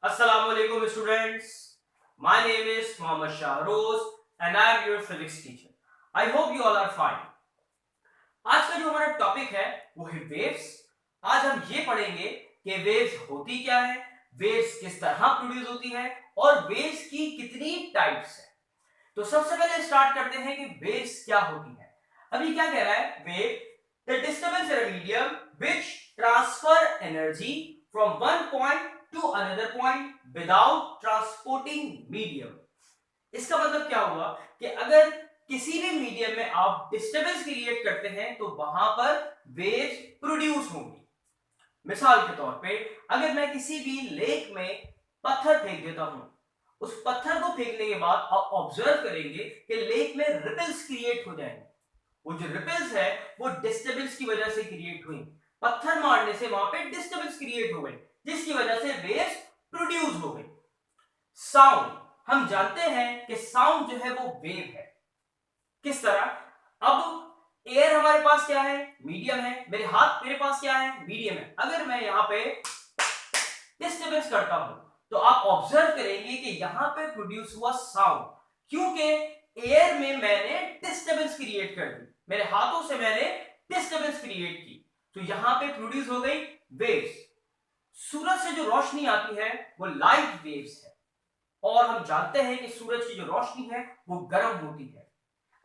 Assalamualaikum students. My name is Mohammad Shahroz and I am your physics teacher. I hope you all are fine. आज का जो हमारा topic है वो है वेव्स। आज हम ये पढ़ेंगे कि वेव्स होती क्या है, वेव्स किस तरह प्रोड्यूस होती है और वेव्स की कितनी टाइप्स है। तो सबसे पहले स्टार्ट करते हैं कि वेव्स क्या होती है। अभी क्या कह रहा है, wave the disturbance in a medium which transfer energy from one point two another point without transporting medium. इसका मतलब क्या हुआ कि अगर किसी भी मीडियम में आप डिस्टर्बेंस क्रिएट करते हैं तो वहां पर वेव्स प्रोड्यूस होंगी। मिसाल के तौर पे अगर मैं किसी भी लेक में पत्थर फेंक देता हूं, उस पत्थर को फेंकने के बाद आप ऑब्जर्व करेंगे कि लेक में रिपल्स क्रिएट हो जाएंगे। वो जो रिपल्स है वो डिस्टर्बेंस की वजह से क्रिएट हुई। पत्थर मारने से वहां पे डिस्टर्बेंस क्रिएट हो गई जिसकी वजह से वेव्स प्रोड्यूस हो गई। साउंड, हम जानते हैं कि साउंड जो है वो वेव है। किस तरह? अब एयर हमारे पास क्या है, मीडियम है। मेरे हाथ मेरे पास क्या है, मीडियम है। अगर मैं यहां पे डिस्टर्बेंस करता हूं तो आप ऑब्जर्व करेंगे कि यहां पे प्रोड्यूस हुआ साउंड, क्योंकि एयर में मैंने डिस्टर्बेंस क्रिएट कर दी, मेरे हाथों से मैंने डिस्टर्बेंस क्रिएट की, तो यहां पे प्रोड्यूस हो गई वेव्स। सूरज से जो रोशनी आती है वो लाइट वेव्स है और हम जानते हैं कि सूरज की जो रोशनी है वो गर्म होती है।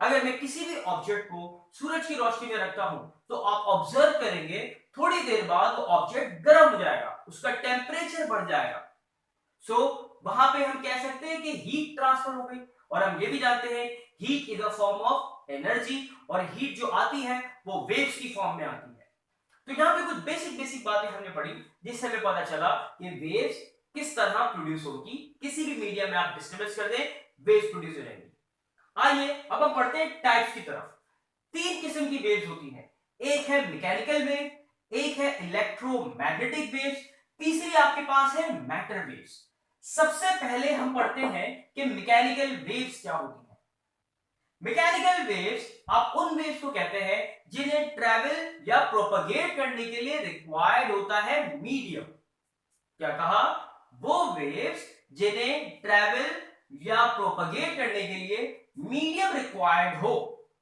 अगर मैं किसी भी ऑब्जेक्ट को सूरज की रोशनी में रखता हूं तो आप ऑब्जर्व करेंगे थोड़ी देर बाद वो ऑब्जेक्ट गर्म हो जाएगा, उसका टेम्परेचर बढ़ जाएगा। वहां पे हम कह सकते हैं कि हीट ट्रांसफर हो गई। और हम ये भी जानते हैं heat is a form of energy और हीट जो आती है वो वेव्स की फॉर्म में आती है। तो यहाँ पे कुछ बेसिक बातें हमने पढ़ी जिससे हमें पता चला कि वेव्स किस तरह प्रोड्यूस होगी। किसी भी मीडियम में आप डिस्टर्बेंस कर दें, वेव्स प्रोड्यूस हो जाएंगी। आइए अब हम पढ़ते हैं टाइप्स की तरफ। तीन किस्म की वेव्स होती हैं, एक है मैकेनिकल वेव, एक है इलेक्ट्रोमैग्नेटिक वेव्स, तीसरी आपके पास है मैटर वेव्स। सबसे पहले हम पढ़ते हैं कि मैकेनिकल वेव्स क्या होती हैं। मैकेनिकल वेव्स आप उन वेव्स को कहते हैं जिन्हें ट्रैवल या प्रोपगेट करने के लिए रिक्वायर्ड होता है मीडियम। क्या कहा? वो वेव्स जिन्हें ट्रैवल या प्रोपगेट करने के लिए मीडियम रिक्वायर्ड हो,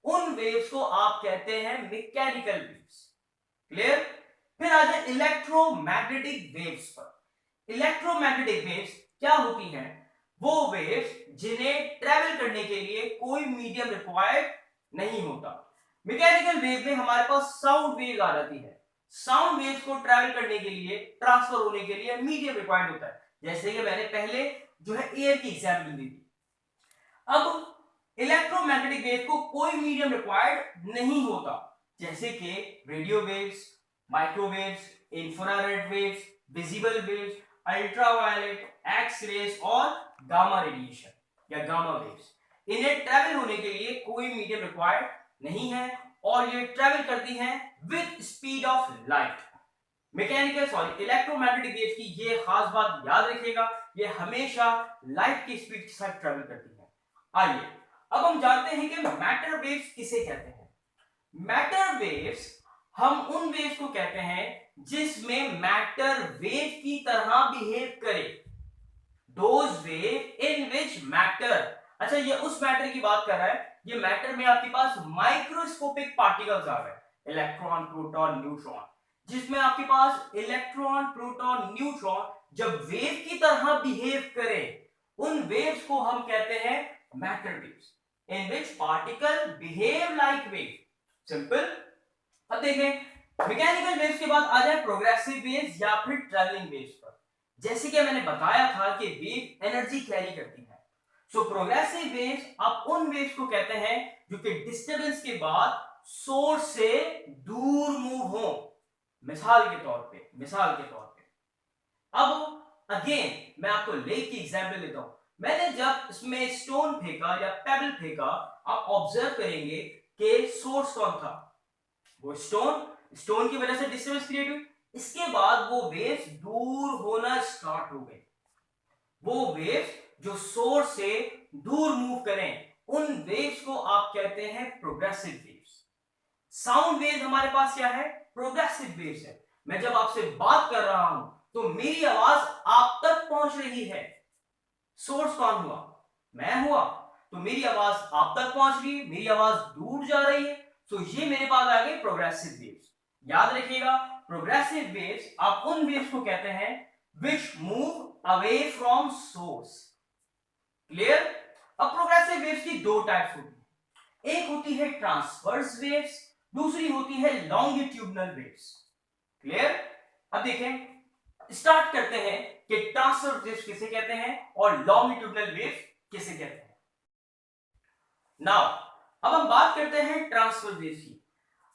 उन वेव्स को आप कहते हैं मैकेनिकल वेव्स। क्लियर? फिर आ जाए इलेक्ट्रोमैग्नेटिक वेव्स पर। इलेक्ट्रोमैग्नेटिक वेव्स क्या होती हैं? वो वेव्स जिन्हें ट्रैवल करने के लिए कोई मीडियम रिक्वायर्ड नहीं होता। मैकेनिकल वेव में हमारे पास साउंड वेव आ जाती है। साउंड वेव्स को ट्रैवल करने के लिए, ट्रांसफर होने के लिए मीडियम रिक्वायर्ड होता है, जैसे कि मैंने पहले जो है एयर की एग्जांपल दी थी। अब इलेक्ट्रोमैग्नेटिक वेव को कोई मीडियम रिक्वायर्ड नहीं होता, जैसे कि radio waves, microwaves, infrared waves, visible waves, ultraviolet, X rays और गामा रेडिएशन या गामा वेव्स। इन्हें ट्रैवल होने के लिए कोई मीडियम रिक्वायर्ड नहीं है और ये ट्रैवल करती हैं with speed of light. Electromagnetic wave की ये खास बात याद रखिएगा, ये हमेशा लाइट की स्पीड के साथ ट्रैवल करती है। आइए अब हम जानते हैं कि मैटर वेव्स किसे कहते हैं। मैटर वेव्स हम उन वेव्स को कहते हैं जिसमें मैटर वेव की तरह बिहेव करे। Those wave in which matter, अच्छा ये उस मैटर की बात कर रहा है, ये मैटर में आपके पास माइक्रोस्कोपिक पार्टिकल्स आ रहे हैं, इलेक्ट्रॉन, प्रोटॉन, न्यूट्रॉन, जिसमें आपके पास इलेक्ट्रॉन, प्रोटॉन, न्यूट्रॉन जब वेव की तरह बिहेव करें, उन वेव्स को हम कहते हैं matter waves in which particle behave like wave. Simple. अब देखें मैकेनिकल वेव्स के बाद आ जाए प्रोग्रेसिव वेव्स या फिर ट्रैवलिंग वेव्स पर। जैसे कि मैंने बताया था कि वेव एनर्जी कैरी करती है। प्रोग्रेसिव वेव्स आप उन वेव्स को कहते हैं जो कि डिस्टर्बेंस के बाद सोर्स से दूर मूव हो। मिसाल के तौर पे अब अगेन मैं आपको लेक की एग्जांपल देता हूं। मैंने जब इसमें स्टोन फेंका या पेबल फेंका, आप ऑब्जर्व करेंगे कि सोर्स कौन था, वो स्टोन की वजह से डिस्टर्बेंस क्रिएट हुई। इसके बाद वो वेव्स दूर होना स्टार्ट हो गई। वो वेव्स जो सोर्स से दूर मूव करें, उन वेव्स को आप कहते हैं प्रोग्रेसिव वेव्स। साउंड वेव्स हमारे पास क्या है, प्रोग्रेसिव वेव्स है। मैं जब आपसे बात कर रहा हूं तो मेरी आवाज आप तक पहुंच रही है। सोर्स कौन हुआ? मैं हुआ। तो मेरी आवाज आप तक पहुंच रही है, मेरी आवाज दूर जा रही है, तो ये मेरे पास आ गए प्रोग्रेसिव वेव्स। याद रखिएगा, प्रोग्रेसिव वेव्स आप उन वेव्स को कहते हैं which move away from source. Clear? अब प्रोग्रेसिव वेव्स की दो टाइप्स होती है, एक होती है ट्रांसवर्स वेव्स, दूसरी होती है लॉन्गिट्यूडनल वेव्स। क्लियर? अब देखें, स्टार्ट करते हैं कि ट्रांसवर्स वेव्स किसे कहते हैं और लॉन्गिट्यूडनल वेव्स किसे कहते हैं। नाउ अब हम बात करते हैं ट्रांसवर्स वेव्स की।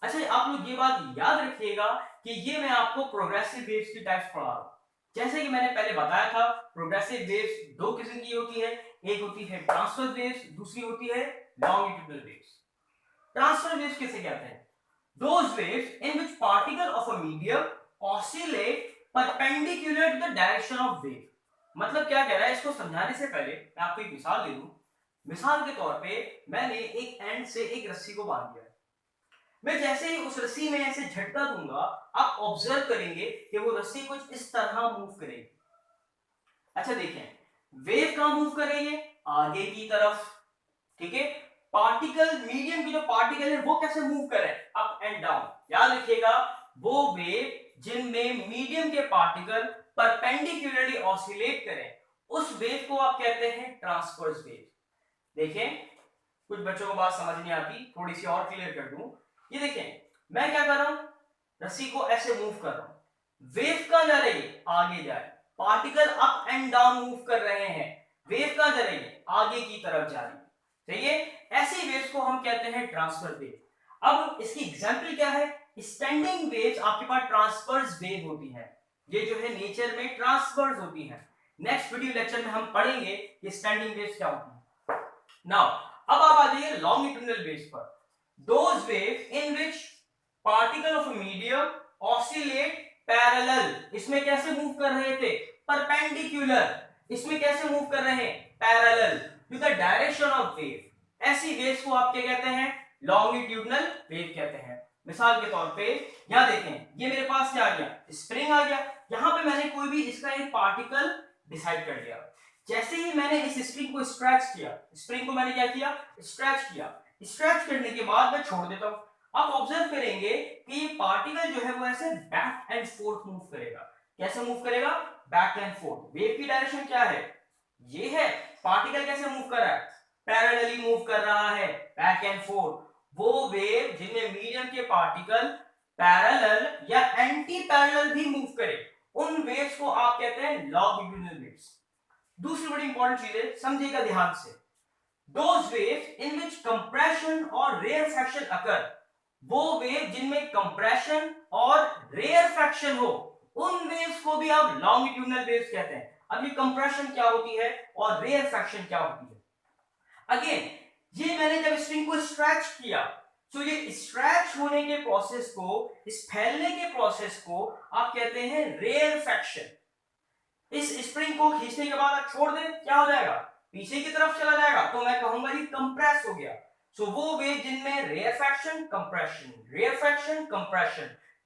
अच्छा, आप लोग ये बात याद रखिएगा कि ये मैं आपको प्रोग्रेसिव वेव्स की टाइप्स पढ़ा रहा हूं। जैसे कि मैंने पहले बताया था, प्रोग्रेसिव वेव्स दो किस्म की होती है, एक होती है ट्रांसवर्स वेव्स, दूसरी होती है लॉन्गिट्यूडनल वेव्स। ट्रांसवर्स वेव्स किसे कहते हैं? Those waves in which particle of a medium oscillate perpendicular to the direction of wave। मतलब क्या कह रहा है, इसको समझाने से पहले मैं आपको एक मिसाल दे दूं। मिसाल के तौर पे मैंने एक एंड से एक रस्सी को बांध दिया है। मैं जैसे ही उस रस्सी में ऐसे झटका दूंगा, आप ऑब्जर्व करेंगे कि वो रस्सी कुछ इस तरह मूव करेगी। अच्छा देखें, वेव कहां मूव कर रही है? आगे की तरफ। ठीक है, पार्टिकल, मीडियम की जो पार्टिकल है वो कैसे मूव कर रहे हैं? Up and down. याद रखिएगा, वो वेव जिनमें मीडियम के पार्टिकल परपेंडिकुलरली ऑसिलेट करें, उस वेव को आप कहते हैं ट्रांसवर्स वेव। देखें, कुछ बच्चों को बात समझ नहीं आती, थोड़ी सी और क्लियर कर दूं। ये देखें, मैं क्या कर रहा हूं, रस्सी को ऐसे मूव कर रहा हूं, वेव कहां जा रही है? आगे जा रही है। Particle up and down move कर रहे हैं, वेव कहां जा रही है? आगे की तरफ जा रही है। सही है? ऐसी वेव्स को हम कहते हैं ट्रांसफर वेव। अब इसकी एग्जांपल क्या है? स्टैंडिंग वेव्स आपके पास ट्रांसवर्स वेव होती है, ये जो है नेचर में ट्रांसवर्स होती है। नेक्स्ट वीडियो लेक्चर में हम पढ़ेंगे कि स्टैंडिंग वेव्स क्या होती है। नाउ अब आप आ जाइए लॉन्गिट्यूडनल वेव्स पर। Those waves in which particle of a medium oscillate parallel. इसमें कैसे मूव कर रहे थे? परपेंडिकुलर। इसमें कैसे मूव कर रहे हैं? Parallel to the direction of wave. ऐसी वेव्स को आप क्या कहते हैं? लॉन्गिट्यूडनल वेव कहते हैं। मिसाल के तौर पे यहां देखें, ये मेरे पास क्या आ गया? स्प्रिंग आ गया। यहां पे मैंने कोई भी इसका एक पार्टिकल डिसाइड कर लिया। जैसे ही मैंने इस स्प्रिंग को स्ट्रेच किया, स्प्रिंग को मैंने क्या किया? स्ट्रेच किया। स्ट्रेच करने के बाद मैं छोड़ देता हूं। आप ऑब्जर्व करेंगे कि ये पार्टिकल जो है वो ऐसे बैक एंड फोर्थ मूव करेगा। कैसे मूव करेगा? Back and fourth. वेव की डायरेक्शन क्या है? ये है। पार्टिकल कैसे मूव कर रहा है? पैरेलली मूव कर रहा है, बैक एंड फोर्थ। वो वेव जिनमें मीडियम के पार्टिकल पैरेलल या एंटी पैरेलल भी मूव करे, उन वेव्स को आप कहते हैं लॉन्गिट्यूडनल वेव्स। दूसरी बड़ी इंपॉर्टेंट चीज है, समझिएगा ध्यान से। Those waves in which compression और rarefaction occur, वो वेव जिनमें कंप्रेशन और रेयरफैक्शन हो, उन वेव्स को भी आप लॉन्गिट्यूडनल वेव्स कहते हैं। अब ये कंप्रेशन क्या होती है और रेयरफैक्शन क्या होती है? अगेन, ये मैंने जब स्ट्रिंग को स्ट्रेच किया, तो ये स्ट्रेच होने के प्रोसेस को, इस फैलने के प्रोसेस को आप कहते हैं रेयरफैक्शन। इस स्प्रिंग को खींचने के बाद आप छोड़ दें, क्या हो जाएगा? पीछे की तरफ चला जाएगा, तो मैं कहूंगा ये कंप्रेस हो गया। सो वो वेव जिनमें रेयरफैक्शन कंप्रेशन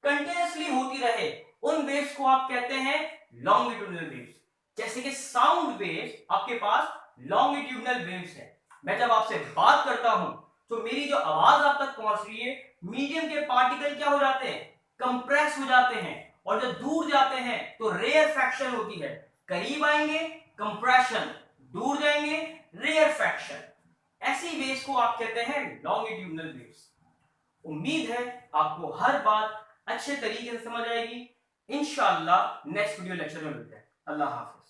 कंटिन्यूअसली होती रहे, उन वेव्स को आप कहते हैं लॉन्गिट्यूडनल वेव्स। जैसे कि साउंड वेव्स आपके पास लॉन्गिट्यूडनल वेव्स है। मैं जब आपसे बात करता हूं तो मेरी जो आवाज आप तक पहुंच रही है, मीडियम के पार्टिकल क्या हो जाते हैं? कंप्रेस हो जाते हैं। और जब दूर जाते हैं तो रेयरफैक्शन होती है। करीब आएंगे कंप्रेशन, दूर जाएंगे रेयरफैक्शन। ऐसी वेव्स को आप कहते हैं लॉन्गिट्यूडनल वेव्स। उम्मीद है आपको हर बात अच्छे तरीके से समझ आएगी। इंशाअल्लाह नेक्स्ट वीडियो लेक्चर में मिलते हैं। अल्लाह हाफिज।